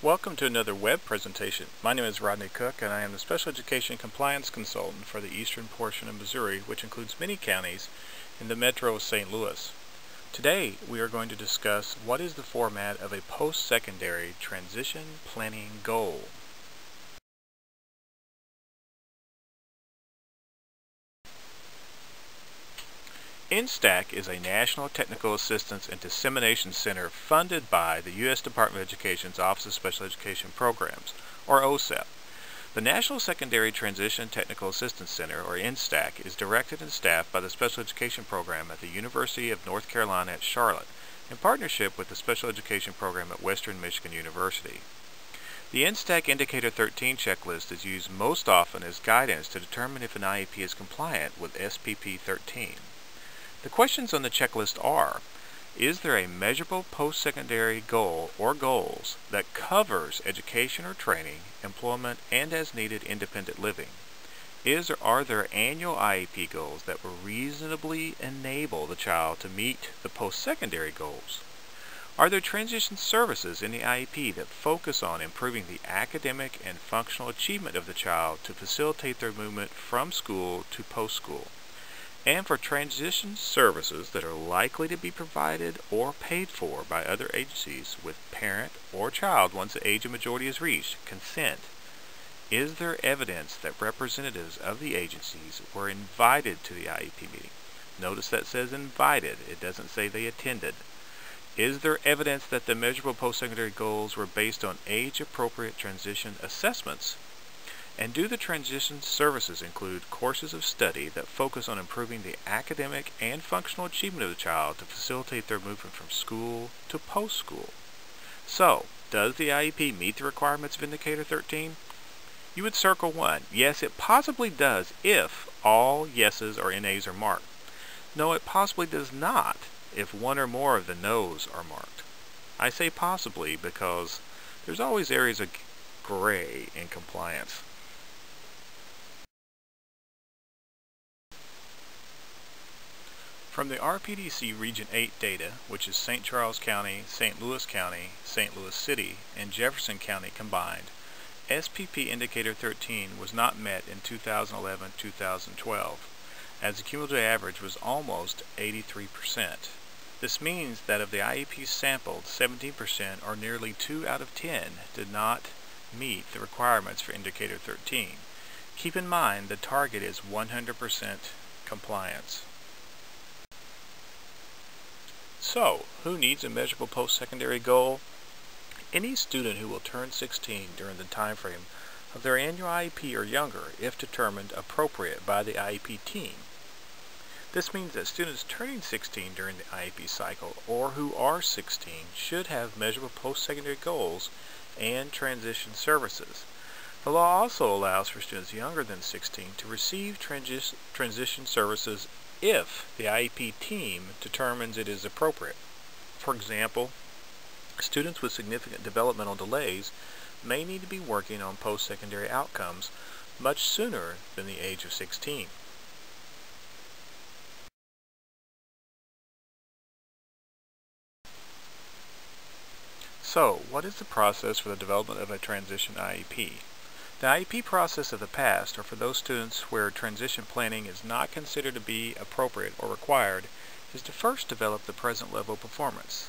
Welcome to another web presentation. My name is Rodney Cook and I am the Special Education Compliance Consultant for the eastern portion of Missouri, which includes many counties in the metro of St. Louis. Today we are going to discuss what is the format of a post-secondary transition planning goal. NSTAC is a National Technical Assistance and Dissemination Center funded by the U.S. Department of Education's Office of Special Education Programs, or OSEP. The National Secondary Transition Technical Assistance Center, or NSTAC, is directed and staffed by the Special Education Program at the University of North Carolina at Charlotte, in partnership with the Special Education Program at Western Michigan University. The NSTAC Indicator 13 checklist is used most often as guidance to determine if an IEP is compliant with SPP 13. The questions on the checklist are: is there a measurable post-secondary goal or goals that covers education or training, employment, and as needed independent living? Are there annual IEP goals that will reasonably enable the child to meet the post-secondary goals? Are there transition services in the IEP that focus on improving the academic and functional achievement of the child to facilitate their movement from school to post-school? And for transition services that are likely to be provided or paid for by other agencies with parent or child once the age of majority is reached, consent, is there evidence that representatives of the agencies were invited to the IEP meeting? Notice that says invited, it doesn't say they attended. Is there evidence that the measurable post-secondary goals were based on age-appropriate transition assessments? And do the transition services include courses of study that focus on improving the academic and functional achievement of the child to facilitate their movement from school to post-school? So, does the IEP meet the requirements of Indicator 13? You would circle 1. Yes, it possibly does if all yeses or NAs are marked. No, it possibly does not if one or more of the no's are marked. I say possibly because there's always areas of gray in compliance. From the RPDC Region 8 data, which is St. Charles County, St. Louis County, St. Louis City, and Jefferson County combined, SPP Indicator 13 was not met in 2011-2012, as the cumulative average was almost 83%. This means that of the IEPs sampled, 17%, or nearly 2 out of 10, did not meet the requirements for Indicator 13. Keep in mind the target is 100% compliance. So, who needs a measurable post-secondary goal? Any student who will turn 16 during the time frame of their annual IEP or younger, if determined appropriate by the IEP team. This means that students turning 16 during the IEP cycle or who are 16 should have measurable post-secondary goals and transition services. The law also allows for students younger than 16 to receive transition services if the IEP team determines it is appropriate. For example, students with significant developmental delays may need to be working on post-secondary outcomes much sooner than the age of 16. So, what is the process for the development of a transition IEP? The IEP process of the past, or for those students where transition planning is not considered to be appropriate or required, is to first develop the present level of performance,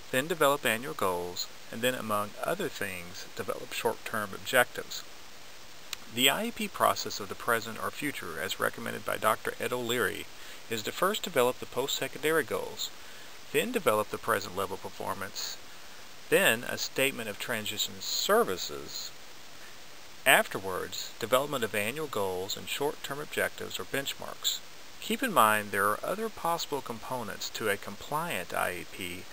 then develop annual goals, and then, among other things, develop short-term objectives. The IEP process of the present or future, as recommended by Dr. Ed O'Leary, is to first develop the post-secondary goals, then develop the present level of performance, then a statement of transition services. Afterwards, development of annual goals and short-term objectives or benchmarks. Keep in mind there are other possible components to a compliant IEP,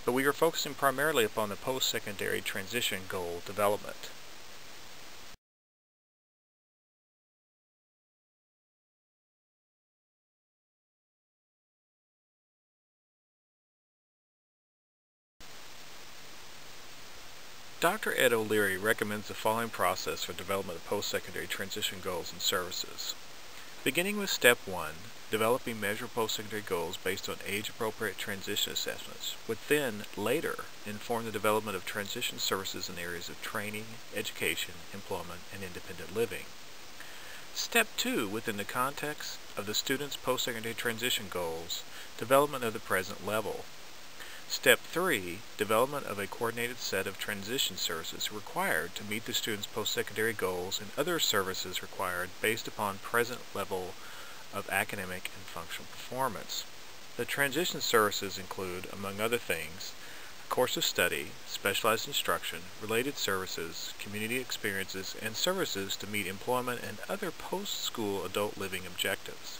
but we are focusing primarily upon the post-secondary transition goal development. Dr. Ed O'Leary recommends the following process for development of post-secondary transition goals and services. Beginning with Step 1, developing measurable post-secondary goals based on age-appropriate transition assessments would then later inform the development of transition services in areas of training, education, employment, and independent living. Step 2, within the context of the student's post-secondary transition goals, development of the present level. Step 3, development of a coordinated set of transition services required to meet the student's post-secondary goals and other services required based upon present level of academic and functional performance. The transition services include, among other things, a course of study, specialized instruction, related services, community experiences, and services to meet employment and other post-school adult living objectives.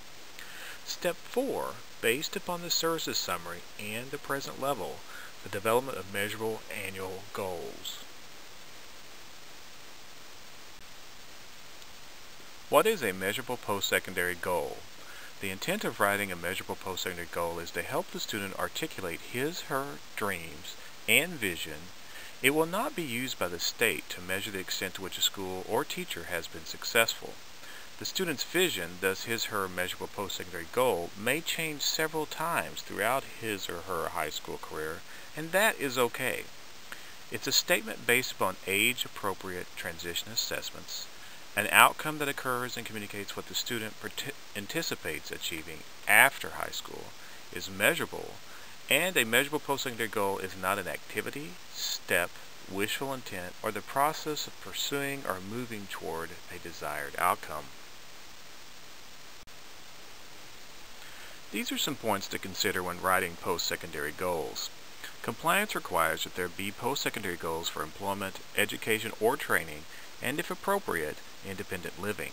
Step 4, based upon the services summary and the present level, the development of measurable annual goals. What is a measurable post-secondary goal? The intent of writing a measurable post-secondary goal is to help the student articulate his/her dreams and vision. It will not be used by the state to measure the extent to which a school or teacher has been successful. The student's vision, thus his/her measurable post-secondary goal, may change several times throughout his or her high school career, and that is okay. It's a statement based upon age-appropriate transition assessments, an outcome that occurs and communicates what the student anticipates achieving after high school, is measurable, and a measurable post-secondary goal is not an activity, step, wishful intent, or the process of pursuing or moving toward a desired outcome. These are some points to consider when writing post-secondary goals. Compliance requires that there be post-secondary goals for employment, education, or training, and if appropriate, independent living.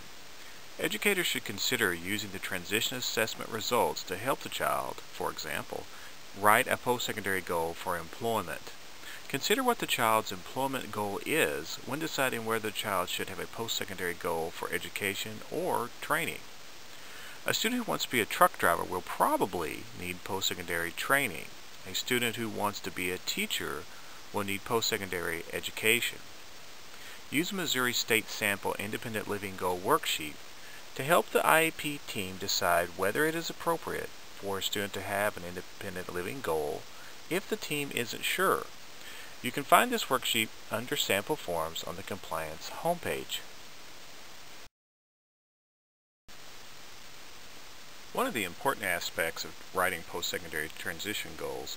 Educators should consider using the transition assessment results to help the child, for example, write a post-secondary goal for employment. Consider what the child's employment goal is when deciding whether the child should have a post-secondary goal for education or training. A student who wants to be a truck driver will probably need post-secondary training. A student who wants to be a teacher will need post-secondary education. Use Missouri State Sample Independent Living Goal Worksheet to help the IEP team decide whether it is appropriate for a student to have an independent living goal if the team isn't sure. You can find this worksheet under Sample Forms on the Compliance homepage. One of the important aspects of writing post-secondary transition goals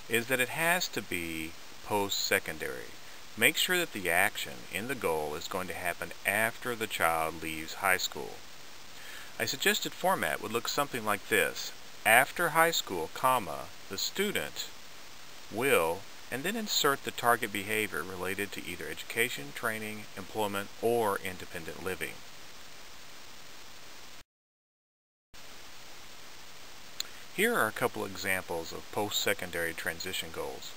is that it has to be post-secondary. Make sure that the action in the goal is going to happen after the child leaves high school. A suggested format would look something like this. After high school, comma, the student will, and then insert the target behavior related to either education, training, employment, or independent living. Here are a couple examples of post-secondary transition goals.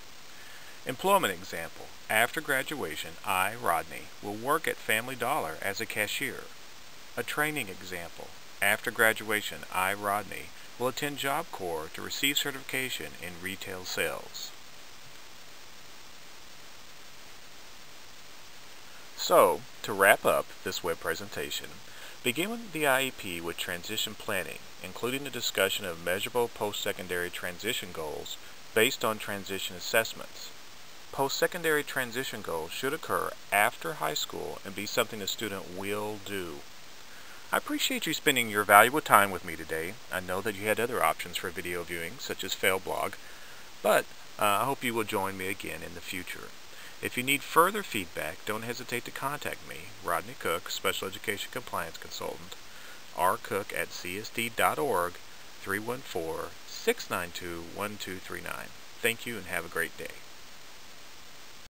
Employment example. After graduation, I, Rodney, will work at Family Dollar as a cashier. A training example. After graduation, I, Rodney, will attend Job Corps to receive certification in retail sales. So, to wrap up this web presentation, begin the IEP with transition planning, including a discussion of measurable post-secondary transition goals based on transition assessments. Post-secondary transition goals should occur after high school and be something the student will do. I appreciate you spending your valuable time with me today. I know that you had other options for video viewing, such as Failblog, but I hope you will join me again in the future. If you need further feedback, don't hesitate to contact me, Rodney Cook, Special Education Compliance Consultant, rcook@csd.org, 314-692-1239. Thank you and have a great day.